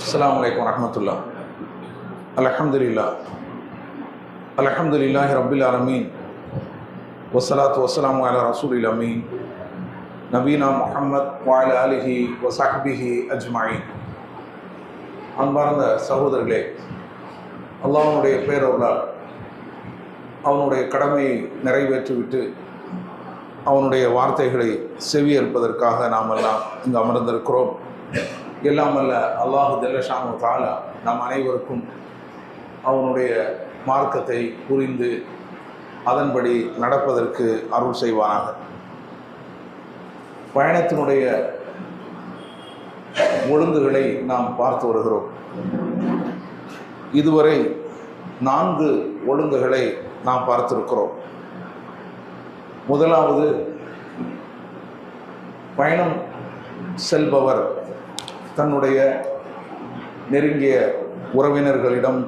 அஸ்ஸலாமு அலைக்கும் வரஹ்மத்துல்லாஹ். அல்ஹம்துலில்லாஹ் அல்ஹம்துலில்லாஹி ரப்பில் ஆலமீன் வஸ்ஸலாத்து வஸ்ஸலாமு அலா ரசூலில் அமீன் நபீனா முஹம்மத் வ அலா ஆலிஹி வ ஸஹ்பிஹி அஜ்மஈன். அன்பார்ந்த சகோதரர்களே, அல்லாஹ்வுடைய பேரருளால் அவனுடைய கடமையை நிறைவேற்றிவிட்டு அவனுடைய வார்த்தைகளை செவியேற்பதற்காக நாம் எல்லாம் இங்கு அமர்ந்திருக்கிறோம். எல்லாம் அல்ல அல்லாஹு ஜல்லஷானு தஆலா நாம் அனைவருக்கும் அவனுடைய மார்க்கத்தை புரிந்து அதன்படி நடப்பதற்கு அருள் செய்வானாக. பயணத்தினுடைய ஒழுங்குகளை நாம் பார்த்து வருகிறோம். இதுவரை 4 ஒழுங்குகளை நாம் பார்த்திருக்கிறோம். முதலாவது, பயணம் செல்பவர் தன்னுடைய நெருங்கிய உறவினர்களிடம்,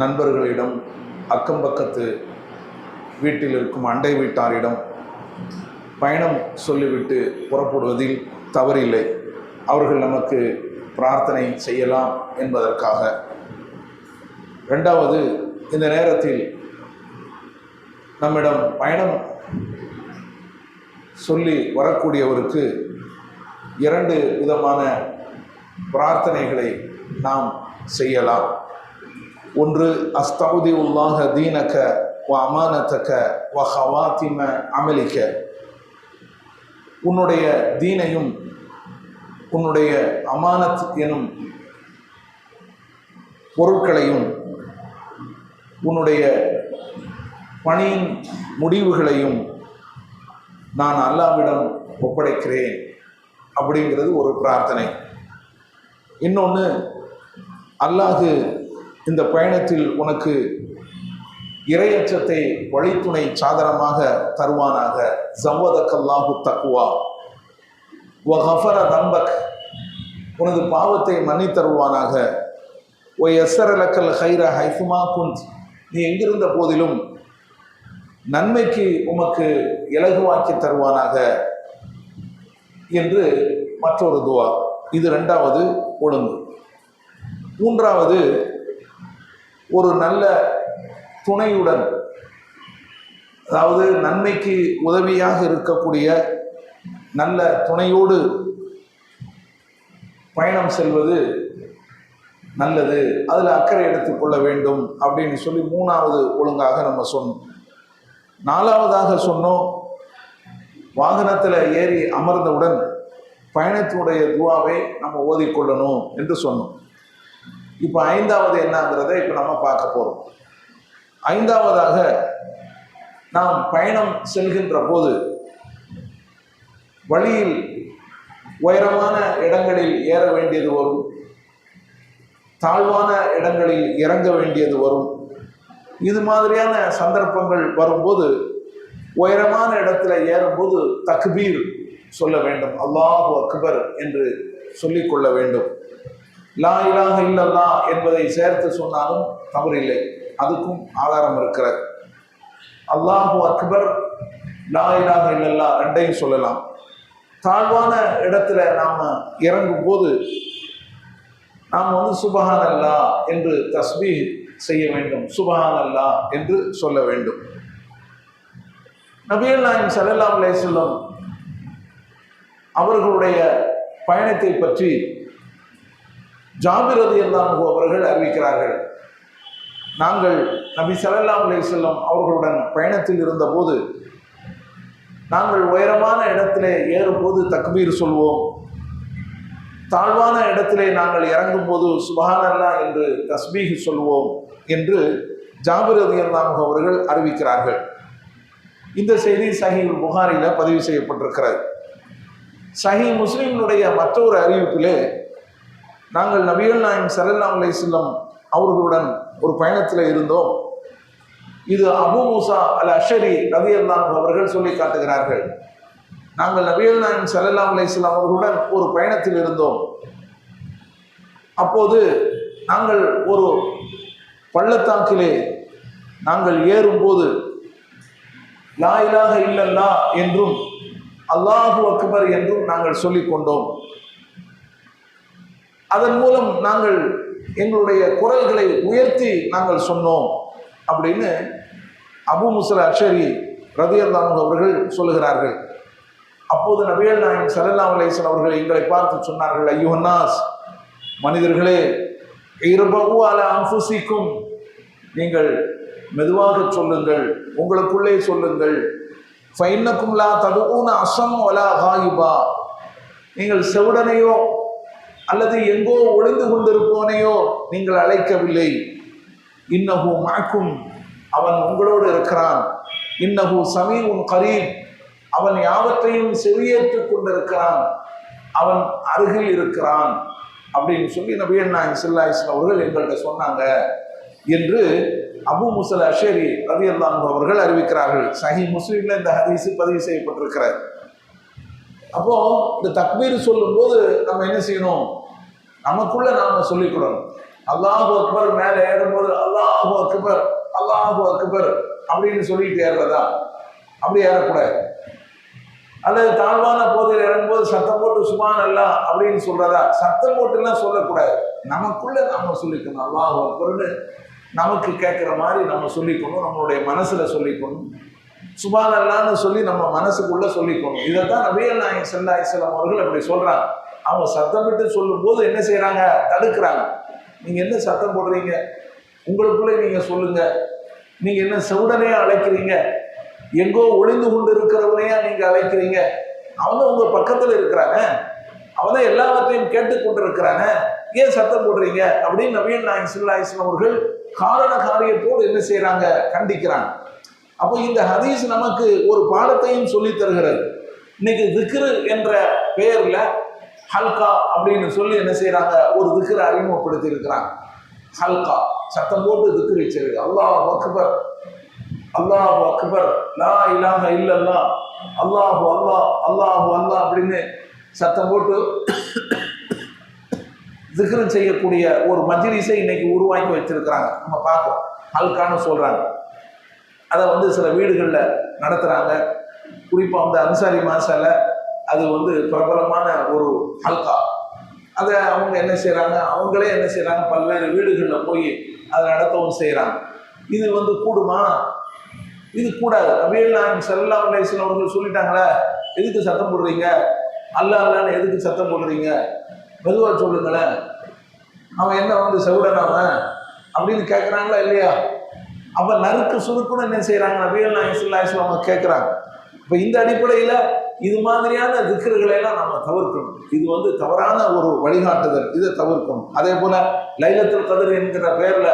நண்பர்களிடம், அக்கம்பக்கத்து வீட்டில் இருக்கும் அண்டை வீட்டாரிடம் பயணம் சொல்லிவிட்டு புறப்படுவதில் தவறில்லை. அவர்கள் நமக்கு பிரார்த்தனை செய்யலாம் என்பதற்காக. 2வது, இந்த நேரத்தில் நம்மிடம் பயணம் சொல்லி வரக்கூடியவருக்கு 2 விதமான பிரார்த்தனைகளை நாம் செய்யலாம். ஒன்று, அஸ்தௌதிஉல்லாஹ தீனக வ அமானதக வ ஹவாத்திம அமலிக. உன்னுடைய தீனையும் உன்னுடைய அமானத் எனும் பொருட்களையும் உன்னுடைய பணியின் முடிவுகளையும் நான் அல்லாஹ்விடம் ஒப்படைக்கிறேன் அப்படிங்கிறது ஒரு பிரார்த்தனை. இன்னொன்று, அல்லாஹ் இந்த பயணத்தில் உனக்கு இறையச்சத்தை வழித்துணை சாதனமாக தருவானாக. ஸவ்வதக்கல்லாஹு தக்வா வ கஃபர தம்பக். உனது பாவத்தை மன்னித்தருவானாக. ஒ யஸ்ஸரலக்கல் ஹைர ஹைஃபுமா குந்த். நீ எங்கிருந்த போதிலும் நன்மைக்கு உமக்கு இலகுவாக்கி தருவானாக என்று மற்றொரு துவா. இது 2வது ஒழுங்கு. 3வது, ஒரு நல்ல துணையுடன், அதாவது நன்மைக்கு உதவியாக இருக்கக்கூடிய நல்ல துணையோடு பயணம் செல்வது நல்லது. அதில் அக்கறை எடுத்துக்கொள்ள வேண்டும் அப்படின்னு சொல்லி 3வது ஒழுங்காக நம்ம சொன்னோம். 4வதாக சொன்னோம், வாகனத்தில் ஏறி அமர்ந்தவுடன் பயணத்தினுடைய துவாவை நம்ம ஓதிக்கொள்ளணும் என்று சொன்னோம். இப்போ 5வது என்னங்கிறத இப்போ நம்ம பார்க்க போகிறோம். 5வதாக, நாம் பயணம் செல்கின்ற போது வழியில் உயரமான இடங்களில் ஏற வேண்டியது வரும், தாழ்வான இடங்களில் இறங்க வேண்டியது வரும். இது மாதிரியான சந்தர்ப்பங்கள் வரும்போது உயரமான இடத்துல ஏறும்போது தக்பீர் சொல்ல வேண்டும், அல்லாஹு அக்பர் என்று சொல்லிக்கொள்ள வேண்டும். லா இலாஹ இல்லல்லாஹ் என்பதை சேர்த்து சொன்னாலும் தவறில்லை, அதுக்கும் ஆதாரம் இருக்கிறது. அல்லாஹு அக்பர், லா இலாஹ இல்லல்லாஹ் 2ஐயும் சொல்லலாம். தாழ்வான இடத்துல நாம் இறங்கும் போது நாம் சுபஹானல்லாஹ் என்று தஸ்பீஹ் செய்ய வேண்டும், சுபஹானல்லாஹ் என்று சொல்ல வேண்டும். நபிகள் நாயகம் ஸல்லல்லாஹு அலைஹி வஸல்லம் அவர்களுடைய பயணத்தை பற்றி ஜாபிர் ரலியல்லாஹு அன்ஹு அவர்கள் அறிவிக்கிறார்கள். நாங்கள் நபி ஸல்லல்லாஹு அலைஹி வஸல்லம் அவர்களுடன் பயணத்தில் இருந்தபோது நாங்கள் உயரமான இடத்திலே ஏறும்போது தக்பீர் சொல்வோம், தாழ்வான இடத்திலே நாங்கள் இறங்கும் போது சுப்ஹானல்லாஹ் என்று தஸ்பீஹ் சொல்வோம் என்று ஜாபிர் ரலியல்லாஹு அன்ஹு அவர்கள் அறிவிக்கிறார்கள். இந்த செய்தி சஹீஹ் புகாரியில் பதிவு செய்யப்பட்டிருக்கிறது. சஹீஹ் முஸ்லிமினுடைய மற்றொரு அறிவிப்பிலே, நாங்கள் நபிகள் நாயகம் ஸல்லல்லாஹு அலைஹி வஸல்லம் அவர்களுடன் ஒரு பயணத்தில் இருந்தோம். இது அபூ மூஸா அல் அஷ்அரி ரலியல்லாஹு அன்ஹு அவர்கள் சொல்லி காட்டுகிறார்கள். நாங்கள் நபிகள் நாயகம் ஸல்லல்லாஹு அலைஹி வஸல்லம் அவர்களுடன் ஒரு பயணத்தில் இருந்தோம். அப்போது நாங்கள் ஒரு பள்ளத்தாக்கிலே நாங்கள் ஏறும்போது லா இலாஹ இல்லல்லாஹ் என்றும் அல்லாஹு அக்பர் என்றும் நாங்கள் சொல்லிக் கொண்டோம். அதன் மூலம் நாங்கள் எங்களுடைய குரல்களை உயர்த்தி நாங்கள் சொன்னோம் அப்படின்னு அபு முஸா அஷ்அரி ரலியல்லாஹு அன்ஹு அவர்கள் சொல்லுகிறார்கள். அப்போது நபிகள் நாயகம் ஸல்லல்லாஹு அலைஹி வஸல்லம் அவர்கள் எங்களை பார்த்து சொன்னார்கள், ஐயுஹன்னாஸ், மனிதர்களே, இர்பஉ அலா அன்ஃபுசிக்கும், நீங்கள் மெதுவாக சொல்லுங்கள், உங்களுக்குள்ளே சொல்லுங்கள். ஃபைன்னக்கும் லா ததுஊன அஸம் வலா காயிபா, நீங்கள் செவுடனையோ அல்லது எங்கோ ஒளிந்து கொண்டிருப்பவனையோ நீங்கள் அழைக்கவில்லை. இன்னஹு மஅக்கும், அவன் உங்களோடு இருக்கிறான். இன்னஹு ஸமீஉன் கரீப், அவன் யாவற்றையும் செவியேற்றுக் கொண்டிருக்கிறான், அவன் அருகில் இருக்கிறான் அப்படின்னு சொல்லி நபிகள் நாயகம் ஸல்லல்லாஹு அலைஹி வஸல்லம் அவர்கள் எங்கள்கிட்ட சொன்னாங்க என்று அபு முஸா அஷ்அரி ரலியல்லாஹு அன்ஹு அவர்கள் அறிவிக்கிறார்கள். சஹீஹ் முஸ்லிம்ல இந்த ஹதீஸ் பதிவு செய்யப்பட்டிருக்கிறது. அப்போ இந்த தக்பீர் சொல்லும்போது நம்ம என்ன செய்யணும்? நமக்குள்ள நாம சொல்லிக்கொள்ளணும். அல்லாஹு அக்பர் மேலே ஏறும்போது அல்லாஹு அக்பர் அல்லாஹு அக்பர் அப்படின்னு சொல்லிட்டு ஏறுறதா? அப்படி ஏறக்கூடாது. அல்லது தாழ்வான போதில் இறங்கும்போது சத்தம் போட்டு சுபான் அல்லா அப்படின்னு சொல்றதா? சத்தம் போட்டுலாம் சொல்லக்கூடாது. நமக்குள்ள நாம சொல்லிக்கணும். அல்லாஹு அக்பர்னு நமக்கு கேட்குற மாதிரி நம்ம சொல்லிக்கணும். நம்மளுடைய மனசுல சொல்லிக்கணும். சுபான் அல்லான்னு சொல்லி நம்ம மனசுக்குள்ள சொல்லிக்கணும். இதைத்தான் நபிகள் நாயகம் ஸல்லல்லாஹு அலைஹி வஸல்லம் அவர்கள் அப்படி சொல்றாங்க. அவங்க சத்தமிட்டு சொல்லும் போது என்ன செய்யறாங்க? தடுக்கிறாங்க. நீங்க என்ன சத்தம் போடுறீங்க? உங்களுக்குள்ளே நீங்க சொல்லுங்க. நீங்க என்ன செவுடனையா அழைக்கிறீங்க? எங்கோ ஒளிந்து கொண்டு இருக்கிறவனையா நீங்க அழைக்கிறீங்க? அவன் உங்க பக்கத்துல இருக்கிறாங்க, அவன் எல்லாவற்றையும் கேட்டுக்கொண்டு இருக்கிறாங்க, ஏன் சத்தம் போடுறீங்க அப்படின்னு நபிகள் நாயகம் ஸல்லல்லாஹு அலைஹி வஸல்லம் அவர்கள் காரண காரியத்தோடு என்ன செய்யறாங்க? கண்டிக்கிறாங்க. அப்போ இந்த ஹதீஸ் நமக்கு ஒரு பாடத்தையும் சொல்லி தருகிறது. இன்னைக்கு திக்ரு என்ற பெயர்ல ஹல்கா அப்படின்னு சொல்லி என்ன செய்யறாங்க? ஒரு திக்ரை அறிமுகப்படுத்தி இருக்கிறாங்க. ஹல்கா, சத்தம் போட்டு திக்ரு வச்சிருக்கு. அல்லாஹு அக்பர் அல்லாஹு அக்பர் லா இலாஹ இல்லல்லாஹ் அல்லாஹு அல்லாஹ் அல்லாஹு அல்லாஹ் அப்படின்னு சத்தம் போட்டு திக்ரு செய்யக்கூடிய ஒரு மஜ்லிஸை இன்னைக்கு உருவாக்கி வச்சிருக்கிறாங்க. நம்ம பார்க்கிறோம். ஹல்கான்னு சொல்றாங்க. அதை வந்து சில வீடுகளில் நடத்துகிறாங்க. குறிப்பாக வந்து அன்சாரி மாசால அது வந்து பிரபலமான ஒரு ஹல்கா. அதை அவங்க என்ன செய்கிறாங்க? அவங்களே என்ன செய்கிறாங்க? பல்வேறு வீடுகளில் போய் அதை நடத்தவும் செய்கிறாங்க. இது வந்து கூடுமா? இது கூடாது. நபிகள் நாயகம் ஸல்லல்லாஹு அலைஹி வஸல்லம் அவர்கள் சொல்லிட்டாங்களே, எதுக்கு சத்தம் போடுறீங்க? அல்லா அல்லான்னு எதுக்கு சத்தம் போடுறீங்க? மெதுவாக சொல்லுங்களேன். அவன் என்ன வந்து செவுடனாம அப்படின்னு கேட்குறாங்களா இல்லையா? அப்போ நறுக்கு சுருக்குன்னு என்ன செய்கிறாங்க? நபிகள் நாயகம் ஸல்லல்லாஹு அலைஹி வஸல்லம் அவங்க கேட்குறாங்க. இப்போ இந்த அடிப்படையில் இது மாதிரியான திக்ருகளை எல்லாம் நம்ம தவிர்க்கணும். இது வந்து தவறான ஒரு வழிகாட்டுதல். இதை தவிர்க்கணும். அதே போல லைலத்துல் கத்ர் என்கிற பெயர்ல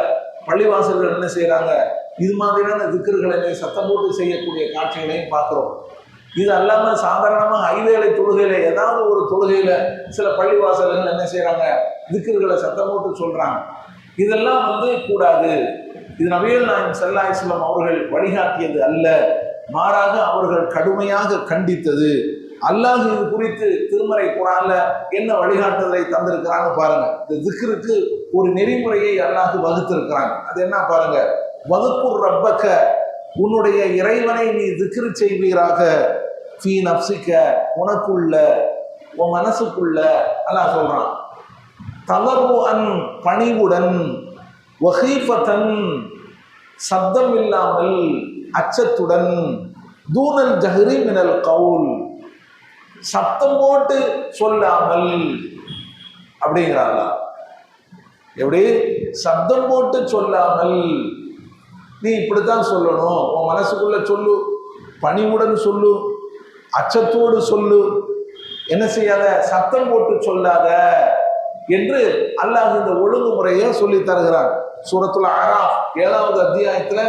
பள்ளிவாசல்கள் என்ன செய்யறாங்க? இது மாதிரியான திக்ருகளை சத்தம் போட்டு செய்யக்கூடிய காட்சிகளையும் பார்க்கிறோம். இது அல்லாம சாதாரணமா ஐவேளை தொழுகையில ஏதாவது ஒரு தொழுகையில சில பள்ளிவாசல்கள் என்ன செய்யறாங்க? திக்ருகளை சத்தம் போட்டு சொல்றாங்க. இதெல்லாம் வந்து கூடாது. இது நபிகள் நாயகம் ஸல்லல்லாஹு அலைஹி வஸல்லம் அவர்கள் வழிகாட்டியது அல்ல, மாறாக அவர்கள் கடுமையாக கண்டித்தது. அல்லாஹ் இது குறித்து திருமறை குர்ஆன்ல என்ன வழிகாட்டுதலை தந்திருக்கிறான்னு பாருங்க. இந்த திக்ருக்கு ஒரு நெறிமுறையை அல்லாஹ் வகுத்திருக்கிறாங்க. அது என்ன பாருங்க? வதுக்குர் ரப்பக்க, உன்னுடைய இறைவனை நீ திக்ரு செய்வீராக, ஃபீ நஃப்ஸிக, உனக்குள்ள உன் மனசுக்குள்ள. அல்லாஹ் சொல்றான். தலர்ருஅன், பணிவுடன், வஹீஃபத்தன், சப்தம் இல்லாமல், அச்சத்துடன், தூனல் ஜஹ்ரி மினல் கவுல், சத்தம் போட்டு சொல்லாமல் அப்படிங்கிறாங்க. எப்படி? சப்தம் போட்டு சொல்லாமல். நீ இப்படித்தான் சொல்லணும். உன் மனசுக்குள்ள சொல்லு, பணிவுடன் சொல்லு, அச்சத்தோடு சொல்லு, என்ன செய்யாத? சத்தம் போட்டு சொல்லாத என்று அல்லாஹ் இந்த ஒழுங்குமுறையை சொல்லி தருகிறான். சூரத்துல் அராஃப் 7வது அத்தியாயத்துல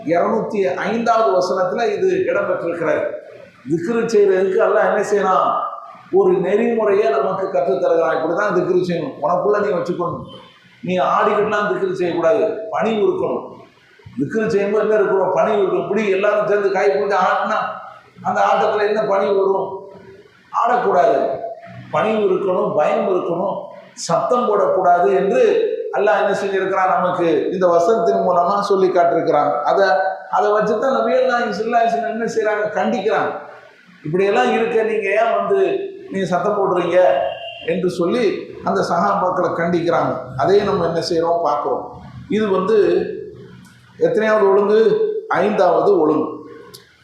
205வது வசனத்துல இது இடம்பெற்றிருக்கிறது. திக்ரு செய்யறதுக்கு அல்லாஹ் என்ன செய்யலாம்? ஒரு நெறிமுறையை நமக்கு கற்றுத் தருகிறான். இப்படிதான் திக்ரு செய்யணும். உனக்குள்ள நீ வச்சுக்கணும். நீ ஆடிக்கிட்டுலாம் திக்ரு செய்யக்கூடாது. பணிவு இருக்கணும். திக்ரு செய்யும்போது என்ன இருக்கணும்? பணிவு இருக்கணும். இப்படி எல்லாரும் சேர்ந்து கை பிடிச்சி ஆடினா அந்த ஆட்டத்தில் என்ன பணிவு வரும்? ஆடக்கூடாது. பணிவு இருக்கணும், பயம் இருக்கணும், சத்தம் போடக்கூடாது என்று அல்லாஹ் என்ன செஞ்சிருக்கிறான்? நமக்கு இந்த வசனத்தின் மூலமா சொல்லி காட்டிருக்கிறாங்க. அதை வச்சுதான் நபிகள் நாயகம் ஸல்லல்லாஹு அலைஹி வஸல்லம் என்ன செய்யறாங்க? கண்டிக்கிறாங்க. இப்படியெல்லாம் இருக்க நீங்க ஏன் வந்து நீங்க சத்தம் போடுறீங்க? என்று சொல்லி அந்த சஹாபாக்களை கண்டிக்கிறாங்க. அதே நம்ம என்ன செய்கிறோம் பார்க்குறோம். இது எத்தனையாவது ஒழுங்கு? 5வது ஒழுங்கு.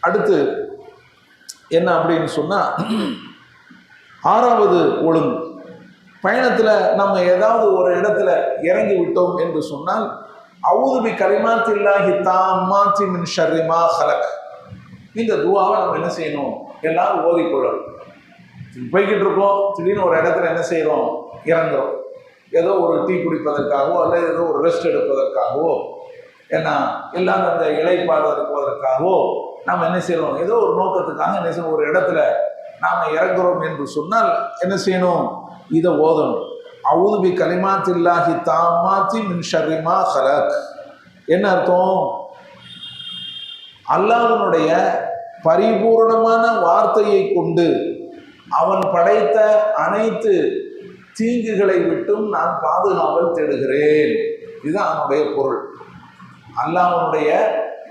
அடுத்து என்ன அப்படின்னு சொன்னால் 6வது ஒழுங்கு. பயணத்தில் நம்ம ஏதாவது ஒரு இடத்துல இறங்கி விட்டோம் என்று சொன்னால் அஊது பி கலிமாத்தில்லாஹி தாம்மாத்தி மின் ஷர்ரி மா ஹலக், இந்த துஆவை நம்ம என்ன செய்யணும்? எல்லாரும் ஓதிக்கொள்ளணும். போய்கிட்டு இருக்கோம், திடீர்னு ஒரு இடத்துல என்ன செய்கிறோம்? இறங்குறோம். ஏதோ ஒரு டீ குடிப்பதற்காகவோ அல்லது ஏதோ ஒரு ரெஸ்ட் எடுப்பதற்காகவோ ஏன்னா எல்லாரும் அந்த இலைப்பாடு இருப்பதற்காகவோ நாம் என்ன செய்யணும்? ஏதோ ஒரு நோக்கத்துக்காக என்ன செய்யணும்? ஒரு இடத்துல நாம் இறங்குறோம் என்று சொன்னால் என்ன செய்யணும்? இதை ஓதணும். அஊது பி கலிமாத்தில்லாஹி தாம்மாத்தி மின் ஷர்ரி மா ஹலக். என்ன அர்த்தம்? அல்லாஹ்வுடைய பரிபூர்ணமான வார்த்தையை கொண்டு அவன் படைத்த அனைத்து தீங்குகளை விட்டும் நான் பாதுகாவல் தேடுகிறேன். இதுதான் அவனுடைய பொருள். அல்லாஹ்வுடைய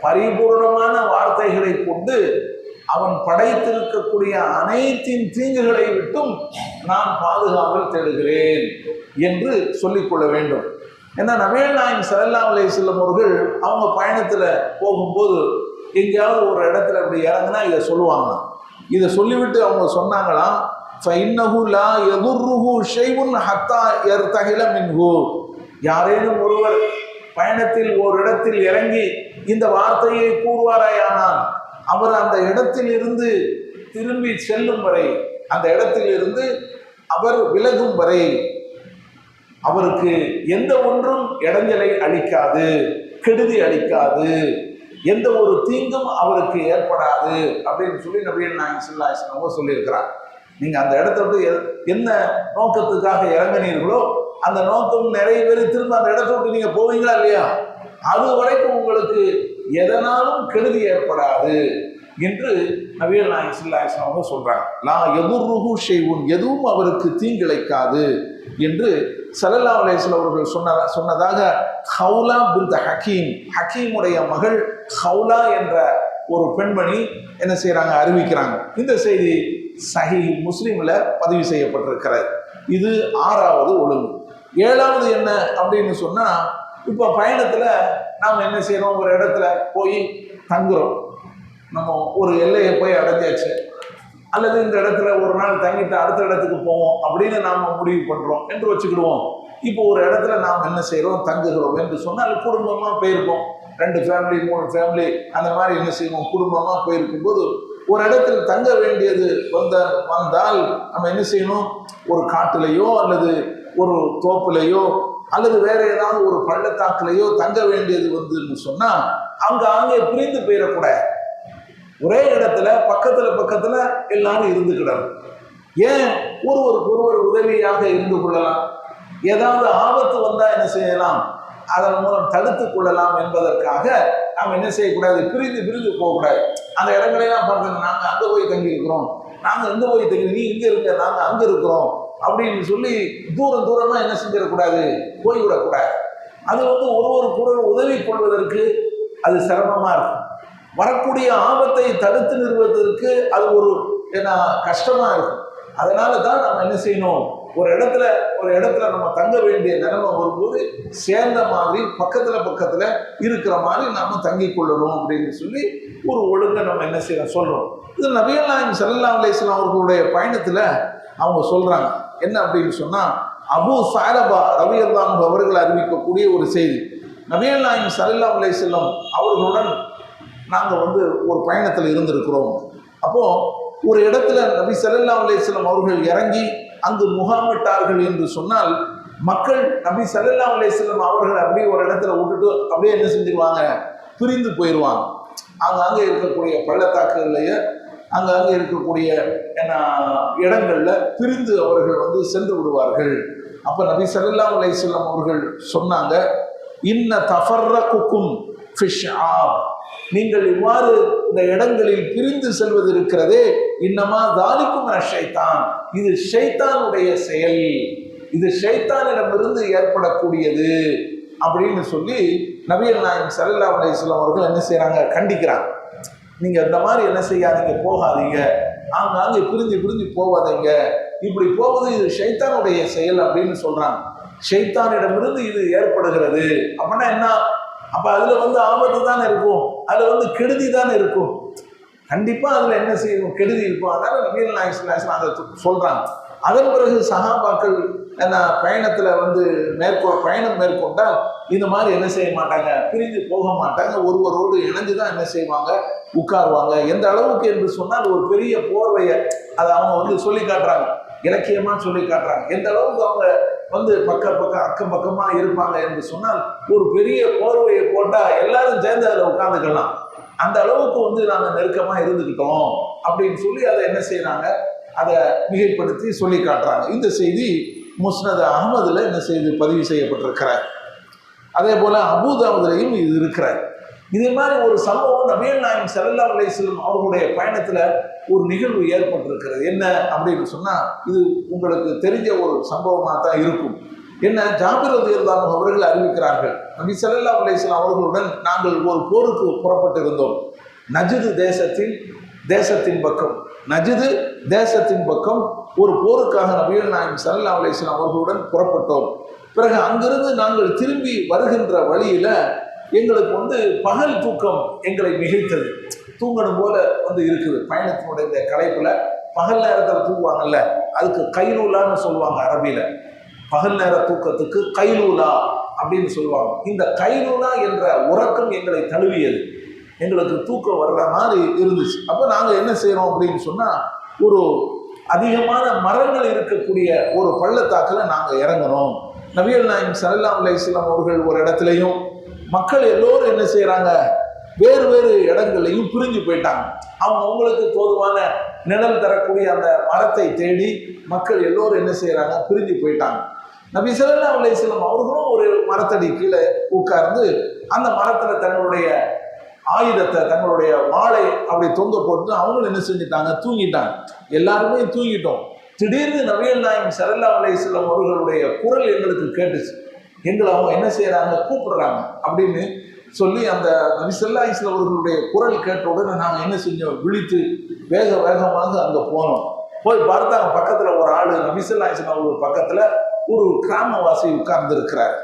பரிபூர்ணமான வார்த்தைகளை கொண்டு அவன் படைத்திருக்கக்கூடிய அனைத்தின் தீங்குகளை விட்டும் நான் பாதுகாவல் தேடுகிறேன் என்று சொல்லிக்கொள்ள வேண்டும். ஏன்னா நபிகள் நாயகம் ஸல்லல்லாஹு அலைஹி வஸல்லம் அவர்கள் அவங்க பயணத்தில் போகும்போது எங்கேயாவது ஒரு இடத்துல அப்படி இறங்குனா இதை சொல்லுவாங்க. இதை சொல்லிவிட்டு அவங்க சொன்னாங்களாம், ஃபஇன்னஹு லா யதுர்ருஹு ஷைஉன் ஹத்தா யர்தஹில மின்ஹு. யாரேனும் ஒருவர் பயணத்தில் ஒரு இடத்தில் இறங்கி இந்த வார்த்தையை கூறுவாராயானால் அவர் அந்த இடத்தில் இருந்து திரும்பி செல்லும் வரை, அந்த இடத்தில் இருந்து அவர் விலகும் வரை அவருக்கு எந்த ஒன்றும் இடைஞ்சலை அளிக்காது, கெடுதி அளிக்காது, எந்த ஒரு தீங்கும் அவருக்கு ஏற்படாது அப்படின்னு சொல்லி நபிகள் நாயகம் ஸல்லல்லாஹு அலைஹி வஸல்லம் சொல்லியிருக்கிறார். நீங்கள் அந்த இடத்த விட்டு என்ன நோக்கத்துக்காக இறங்கினீர்களோ அந்த நோக்கம் நிறைவேறி திரும்ப அந்த இடத்த விட்டு நீங்கள் போவீங்களா இல்லையா? அது வரைக்கும் உங்களுக்கு எதனாலும் கெடுதி ஏற்படாது என்று நபிகள் நாயகம் ஸல்லல்லாஹு அலைஹி வஸல்லம் சொல்றாங்க. லா யதுர்ருஹு ஷைஉன், எதுவும் அவருக்கு தீங்கிழைக்காது என்று ஸல்லல்லாஹு அலைஹி வஸல்லம் அவர்கள் சொன்னதாக ஹவுலா பின்த் ஹக்கீம், ஹக்கீமுடைய மகள் ஹவுலா என்ற ஒரு பெண்மணி என்ன செய்யறாங்க? அறிவிக்கிறாங்க. இந்த செய்தி சஹீஹ் முஸ்லிம்ல பதிவு செய்யப்பட்டிருக்கிறது. இது 6வது ஒழுங்கு. 7வது என்ன அப்படின்னு சொன்னா, இப்போ பயணத்துல நாம் என்ன செய்யறோம்? ஒரு இடத்துல போய் தங்குறோம். நம்ம ஒரு எல்லையை போய் அடைஞ்சாச்சு, அல்லது இந்த இடத்துல ஒரு நாள் தங்கிட்டு அடுத்த இடத்துக்கு போவோம் அப்படின்னு நாம் முடிவு பண்றோம் என்று வச்சுக்கிடுவோம். இப்போ ஒரு இடத்துல நாம் என்ன செய்யறோம்? தங்குகிறோம் என்று சொன்னால் குடும்பமா போயிருக்கோம். 2 ஃபேமிலி 3 ஃபேமிலி அந்த மாதிரி என்ன செய்வோம்? குடும்பமா போயிருக்கும் போது ஒரு இடத்துல தங்க வேண்டியது வந்தால் நம்ம என்ன செய்யணும்? ஒரு காட்டுலையோ அல்லது ஒரு தோப்புலையோ அல்லது வேற ஏதாவது ஒரு பள்ளத்தாக்குலையோ தங்க வேண்டியது வந்துன்னு சொன்னா அங்கே பிரிந்து போயிடக்கூடாது. ஒரே இடத்துல பக்கத்துல எல்லாரும் இருந்துக்கிடணும். ஏன்? ஒருவர் உதவியாக இருந்து கொள்ளலாம். ஏதாவது ஆபத்து வந்தா என்ன செய்யலாம்? அதன் மூலம் தடுத்து கொள்ளலாம் என்பதற்காக நாம் என்ன செய்யக்கூடாது? பிரிந்து போகக்கூடாது. அந்த இடங்களெல்லாம் பார்க்கணும். நாங்கள் அங்கே போய் தங்கி இருக்கிறோம், நாங்கள் இங்கே போய் தங்கி, நீ இங்கே இருக்க, நாங்கள் அங்கே இருக்கிறோம் அப்படின்னு சொல்லி தூரமா என்ன செஞ்சிடக்கூடாது? போய்விடக்கூடாது. அது ஒருவர் கூட உதவி கொள்வதற்கு அது சிரமமா இருக்கும். வரக்கூடிய ஆபத்தை தடுத்து நிறுவதற்கு அது ஒரு கஷ்டமா இருக்கும். அதனால தான் நம்ம என்ன செய்யணும்? ஒரு இடத்துல நம்ம தங்க வேண்டிய நிலைமை வரும்போது சேர்ந்த மாதிரி பக்கத்துல இருக்கிற மாதிரி நாம தங்கி கொள்ளணும் அப்படின்னு சொல்லி ஒரு ஒழுங்கை நம்ம என்ன செய்யறோம்? சொல்றோம். இது நபிகள் நாயகம் ஸல்லல்லாஹு அலைஹி வஸல்லம் அவர்களுடைய பயணத்துல அவங்க சொல்றாங்க. என்ன அப்படின்னு சொன்னா, அபூ ஸஅலபா ரலியல்லாஹு அன்ஹு அவர்கள் அறிவிக்கக்கூடிய ஒரு செய்தி. நபிகள் நாயகம் ஸல்லல்லாஹு அலைஹி வஸல்லம் அவர்களுடன் நாங்கள் ஒரு பயணத்தில் இருந்திருக்கிறோம். அப்போ ஒரு இடத்துல நபி ஸல்லல்லாஹு அலைஹி வஸல்லம் அவர்கள் இறங்கி அங்கு முகாமிட்டார்கள் என்று சொன்னால் மக்கள் நபி ஸல்லல்லாஹு அலைஹி வஸல்லம் அவர்கள் அப்படியே ஒரு இடத்துல விட்டுட்டு அப்படியே என்ன செஞ்சிருவாங்க? பிரிந்து போயிடுவாங்க. அங்கே இருக்கக்கூடிய பள்ளத்தாக்குகள்லையே அங்கே இருக்கக்கூடிய இடங்கள்ல பிரிந்து அவர்கள் சென்று விடுவார்கள். அப்ப நபி ஸல்லல்லாஹு அலைஹி வஸல்லம் அவர்கள் சொன்னாங்க, இன்ன தஃபர்ரகுக்கும் ஃபிஷ்ஆப், நீங்கள் இவ்வாறு இந்த இடங்களில் பிரிந்து செல்வது இருக்கிறதே, இன்னமா தாலிக்கும் ஷைத்தான், இது ஷைத்தானுடைய செயல், இது ஷைத்தானிடமிருந்து ஏற்படக்கூடியது அப்படின்னு சொல்லி நபிகள் நாயகம் ஸல்லல்லாஹு அலைஹி வஸல்லம் அவர்கள் என்ன செய்யறாங்க? கண்டிக்கிறாங்க. நீங்க இந்த மாதிரி என்ன செய்யாதீங்க, போகாதீங்க, அங்கே பிரிஞ்சு போகாதீங்க இப்படி போவது இது ஷைத்தானுடைய செயல் அப்படின்னு சொல்றாங்க. ஷைத்தானிடமிருந்து இது ஏற்படுகிறது அப்படின்னா என்ன? அப்ப அதுல ஆபத்து தானே இருக்கும், அதுல கெடுதி தானே இருக்கும். கண்டிப்பா அதுல என்ன செய்யும், கெடுதி இருக்கும். அதனால நபிகள் நாயகம் ஸல்லல்லாஹு அலைஹி வஸல்லம் அதை சொல்றாங்க. அதன் பிறகு சஹாபாக்கள் பயணத்துல பயணம் மேற்கொண்டால் இந்த மாதிரி என்ன செய்ய மாட்டாங்க, பிரிந்து போக மாட்டாங்க. ஒருவரோடு இணைஞ்சுதான் என்ன செய்வாங்க, உட்காருவாங்க. எந்த அளவுக்கு என்று சொன்னால் ஒரு பெரிய போர்வையை அதை அவங்க சொல்லி காட்டுறாங்க, இலக்கியமா சொல்லி காட்டுறாங்க. எந்த அளவுக்கு அவங்க அக்கம் பக்கமா இருப்பாங்க என்று சொன்னால், ஒரு பெரிய போர்வையை போட்டா எல்லாரும் சேர்ந்து அதில் உட்காந்துக்கலாம். அந்த அளவுக்கு நாங்கள் நெருக்கமா இருந்துக்கிட்டோம் அப்படின்னு சொல்லி அதை என்ன செய்யறாங்க, அதை மிகைப்படுத்தி சொல்லி காட்டுறாங்க. இந்த செய்தி முஸ்னத் அஹ்மதுல என்ன செய்து பதிவு செய்யப்பட்டிருக்கிறார். அதே போல அபூதாவுதுலையும் இது இருக்கிறார். இதே மாதிரி ஒரு சம்பவம் நபிகள் நாயகம் ஸல்லல்லாஹு அலைஹி வஸல்லம் அவர்களுடைய பயணத்துல ஒரு நிகழ்வு ஏற்பட்டிருக்கிறது. என்ன அப்படின்னு சொன்னா, இது உங்களுக்கு தெரிஞ்ச ஒரு சம்பவமா தான் இருக்கும். என்ன, ஜாபிர் ரலியல்லாஹு அன்ஹு அவர்கள் அறிவிக்கிறார்கள், நபி ஸல்லல்லாஹு அலைஹி வஸல்லம் அவர்களுடன் நாங்கள் ஒரு போருக்கு புறப்பட்டிருந்தோம். நஜ்து தேசத்தின் பக்கம் நஜ்து தேசத்தின் பக்கம் ஒரு போருக்காக நபிகள் நாயகம் ஸல்லல்லாஹு அலைஹி வஸல்லம் அவர்களுடன் புறப்பட்டோம். பிறகு அங்கிருந்து நாங்கள் திரும்பி வருகின்ற வழியில எங்களுக்கு பகல் தூக்கம் எங்களை மிகைத்தது. தூங்கணும் போல இருக்குது. பயணத்தினுடைய இந்த களைப்புல பகல் நேரத்தில் தூங்குவாங்கல்ல, அதுக்கு கைலூலான்னு சொல்லுவாங்க அரபியில. பகல் நேர தூக்கத்துக்கு கைலூலா அப்படின்னு சொல்லுவாங்க. இந்த கைலூலா என்ற உறக்கம் எங்களை தழுவியது. எங்களுக்கு தூக்கம் வர்ற மாதிரி இருந்துச்சு. அப்போ நாங்கள் என்ன செய்யறோம் அப்படின்னு சொன்னா, ஒரு அதிகமான மரங்கள் இருக்கக்கூடிய ஒரு பள்ளத்தாக்கில் நாங்கள் இறங்கணும். நபிகள் நாயகம் ஸல்லல்லாஹு அலைஹி வஸல்லம் அவர்கள் ஒரு இடத்துலையும், மக்கள் எல்லோரும் என்ன செய்யறாங்க, வேறு வேறு இடங்கள்லையும் பிரிஞ்சு போயிட்டாங்க. அவங்களுக்கு தோதுவான நிழல் தரக்கூடிய அந்த மரத்தை தேடி மக்கள் எல்லோரும் என்ன செய்யறாங்க, பிரிஞ்சு போயிட்டாங்க. நபி ஸல்லல்லாஹு அலைஹி வஸல்லம் அவர்களும் ஒரு மரத்தடி கீழே உட்கார்ந்து அந்த மரத்துல தங்களுடைய ஆயுதத்தை, தங்களுடைய வாளை அப்படி தொங்க போட்டு அவங்களும் என்ன செஞ்சுட்டாங்க, தூங்கிட்டாங்க. எல்லாருமே தூங்கிட்டோம். திடீர்னு நபிகள் நாயகம் ஸல்லல்லாஹு அலைஹி வஸல்லம் அவர்களுடைய குரல் எங்களுக்கு கேட்டுச்சு. எங்களை அவங்க என்ன செய்யறாங்க, கூப்பிடுறாங்க அப்படின்னு சொல்லி அந்த நபி ஸல்லல்லாஹு அலைஹி வஸல்லம் அவர்களுடைய குரல் கேட்ட உடனே நாங்கள் என்ன செஞ்சோம், விழித்து வேகமாக அங்கே போனோம். போய் பார்த்தாங்க, பக்கத்துல ஒரு ஆளு, நபி ஸல்லல்லாஹு அலைஹி வஸல்லம் அவர்கள் பக்கத்துல ஒரு கிராமவாசி உட்கார்ந்து இருக்கிறார்.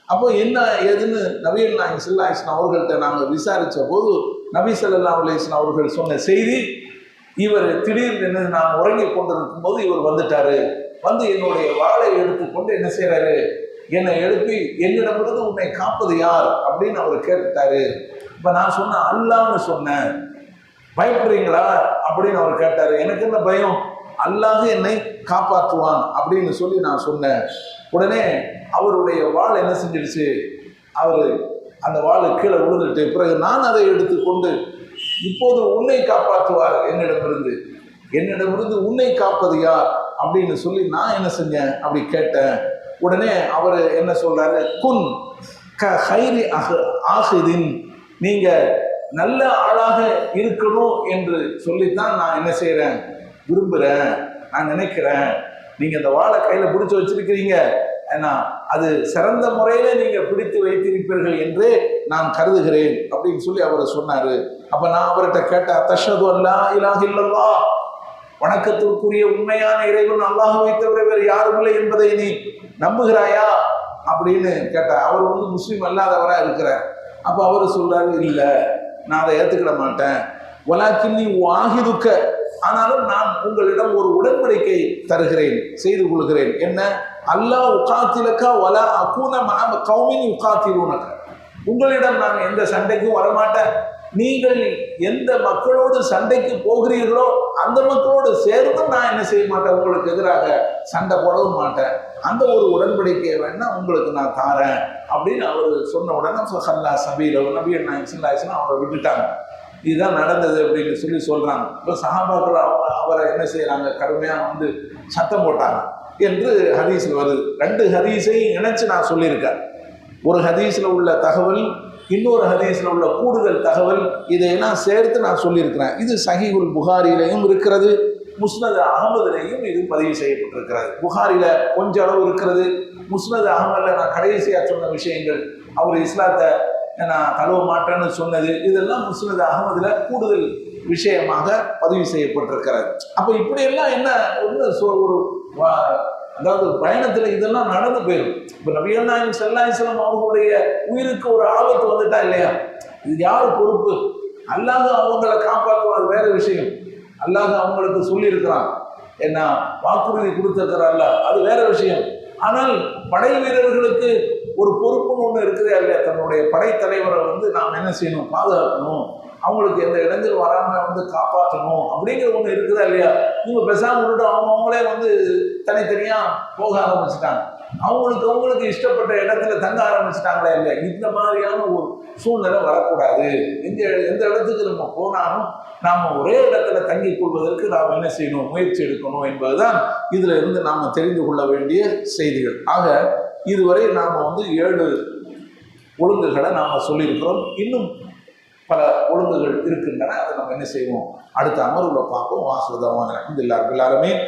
அப்போ என்ன ஏதுன்னு நபிகள் நாயகம் ஸல்லல்லாஹு அலைஹி வஸல்லம் அவர்கள்ட்ட நாங்கள் விசாரிச்ச போது நபி ஸல்லல்லாஹு அலைஹி வஸல்லம் அவர்கள் சொன்ன செய்தி, இவர் திடீர்னு நான் உறங்கி கொண்டிருக்கும் போது இவர் வந்துட்டாரு. என்னுடைய வாளை எடுத்துக்கொண்டு என்ன செய்யறாரு, என்னை எழுப்பி என்னிடமிருந்து உன்னை காப்பது யார் அப்படின்னு அவர் கேட்டுட்டாரு. இப்ப நான் சொன்ன அல்லாஹ்னு சொன்னேன். பயப்படுறீங்களா அப்படின்னு அவர் கேட்டாரு. எனக்கு என்ன பயம், அல்லாஹ் என்னை காப்பாற்றுவான் அப்படின்னு சொல்லி நான் சொன்னேன். உடனே அவருடைய வாள் என்ன செஞ்சிடுச்சு, அவர் அந்த வாள் கீழே விழுந்துட்டு, பிறகு நான் அதை எடுத்துக்கொண்டு இப்போது உன்னை காப்பாற்றுவார் என்னிடமிருந்து உன்னை காப்பது யார் அப்படின்னு சொல்லி நான் என்ன செஞ்சேன், அப்படி கேட்டேன். உடனே அவர் என்ன சொல்றாரு, குன் க ஹைரி ஆஹிதின், நீங்க நல்ல ஆளாக இருக்கணும் என்று சொல்லித்தான் நான் என்ன செய்யறேன், விரும்புகிறேன், நான் நினைக்கிறேன். நீங்க இந்த வாழை கையில பிடிச்சு வச்சிருக்கிறீங்க, ஏன்னா அது சிறந்த முறையில நீங்க பிடித்து வைத்திருப்பீர்கள் என்று நான் கருதுகிறேன் அப்படின்னு சொல்லி அவர் சொன்னாரு. அப்ப நான் அவர்கிட்ட கேட்டேன், தஷ்ஹது அல்லா இலாஹ இல்லல்லாஹ், வணக்கத்திற்குரிய உண்மையான இறைவன் அல்லாஹ்வை தவிர வேறு யாரும் இல்லை என்பதை நீ நம்புகிறாயா அப்படின்னு கேட்டார். அவர் முஸ்லீம் அல்லாதவரா இருக்கிறார். அப்ப அவரு சொல்றாரு, இல்ல நான் அதை ஏத்துக்கிட மாட்டேன். வலாக்கின்னி வாஹிதுக்க, ஆனாலும் நான் உங்களிடம் ஒரு உடன்படிக்கை தருகிறேன், செய்து கொள்கிறேன். என்ன, அல்லாஹ் உகாத்திலக்கா வலா அகூன மஅ கௌமின் உகாத்திலூனக, உங்களிடம் நான் எந்த சண்டைக்கும் வரமாட்டேன். நீங்கள் எந்த மக்களோடு சண்டைக்கு போகிறீர்களோ அந்த மக்களோடு சேர்ந்தும் நான் என்ன செய்ய மாட்டேன், உங்களுக்கு எதிராக சண்டை போடவும் மாட்டேன். அந்த ஒரு உடன்படிக்கையை வேணா உங்களுக்கு நான் தாரேன் அப்படின்னு அவர் சொன்ன உடனே சல்லா சபீல நபிகள் நாயகம் ஸல்லல்லாஹு அலைஹி வஸல்லம் அவரை விட்டுட்டாங்க. இதுதான் நடந்தது அப்படின்னு சொல்லி சொல்றாங்க. இப்போ சஹாபாக்கள் அவரை என்ன செய்யறாங்க, கடுமையா சத்தம் போட்டாங்க என்று ஹதீஸ்ல வருது. ரெண்டு ஹதீஸையும் இணைச்சு நான் சொல்லியிருக்கேன். ஒரு ஹதீஸ்ல உள்ள தகவல், இன்னொரு ஹதீஸ்ல உள்ள கூடுதல் தகவல், இதையெல்லாம் சேர்த்து நான் சொல்லியிருக்கிறேன். இது சஹீஹுல் புகாரிலையும் இருக்கிறது, முஸ்னத் அஹ்மதுலையும் இது பதிவு செய்யப்பட்டிருக்கிறது. புகாரில கொஞ்ச அளவு இருக்கிறது, முஸ்னத் அஹ்மதுல நான் கடைசியா சொன்ன விஷயங்கள், அவர் இஸ்லாத்தை நான் தழுவ மாட்டேன்னு சொன்னது, இதெல்லாம் முஸ்னத் அஹ்மதுல கூடுதல் விஷயமாக பதிவு செய்யப்பட்டிருக்கிறது. அப்போ இப்படியெல்லாம் என்ன ஒரு அதாவது பயணத்துல இதெல்லாம் நடந்து போயிடும். இப்ப நபிகள் நாயகம் ஸல்லல்லாஹு அலைஹி வஸல்லம் அவர்களுடைய உயிருக்கு ஒரு ஆபத்து வந்துட்டா இல்லையா, இது யாரு பொறுப்பு? அல்லாஹ் அவங்களை காப்பாற்றுவார், வேற விஷயம். அல்லாஹ் அவங்களுக்கு சொல்லி இருக்கிறான், என்ன வாக்குறுதி கொடுத்திருக்கிறார்ல, அது வேற விஷயம். ஆனால் படை வீரர்களுக்கு ஒரு பொறுப்புன்னு ஒண்ணு இருக்குதா இல்லையா? தன்னுடைய படைத்தலைவரை நாம் என்ன செய்யணும்? பாதுகாக்கணும், அவங்களுக்கு எந்த இடைஞ்சல் வராம காப்பாற்றணும் அப்படிங்கிற ஒண்ணு இருக்குதா இல்லையா? இவங்க பேசாம விட்டுட்டு அவங்களே தனித்தனியா போக ஆரம்பிச்சுட்டாங்க, அவங்களுக்கு இஷ்டப்பட்ட இடத்துல தங்க ஆரம்பிச்சுட்டாங்களே இல்லையா? இந்த மாதிரியான ஒரு சூழ்நிலை வரக்கூடாது. எந்த இடத்துக்கு நம்ம போனாலும் நாம ஒரே இடத்துல தங்கிக் கொள்வதற்கு நாம் என்ன செய்யணும்? முயற்சி எடுக்கணும் என்பதுதான் இதுல இருந்து நாம தெரிந்து கொள்ள வேண்டிய செய்திகள். ஆக இதுவரை நாம 7 ஒழுங்குகளை நாம சொல்லியிருக்கிறோம். இன்னும் பல ஒழுங்குகள் இருக்கின்றன. அதை நம்ம என்ன செய்வோம்? அடுத்த அமர்வுல பார்ப்போம். வாசுதவான அல்ஹம்துலில்லாஹ் ரப்பில் ஆலமீன்.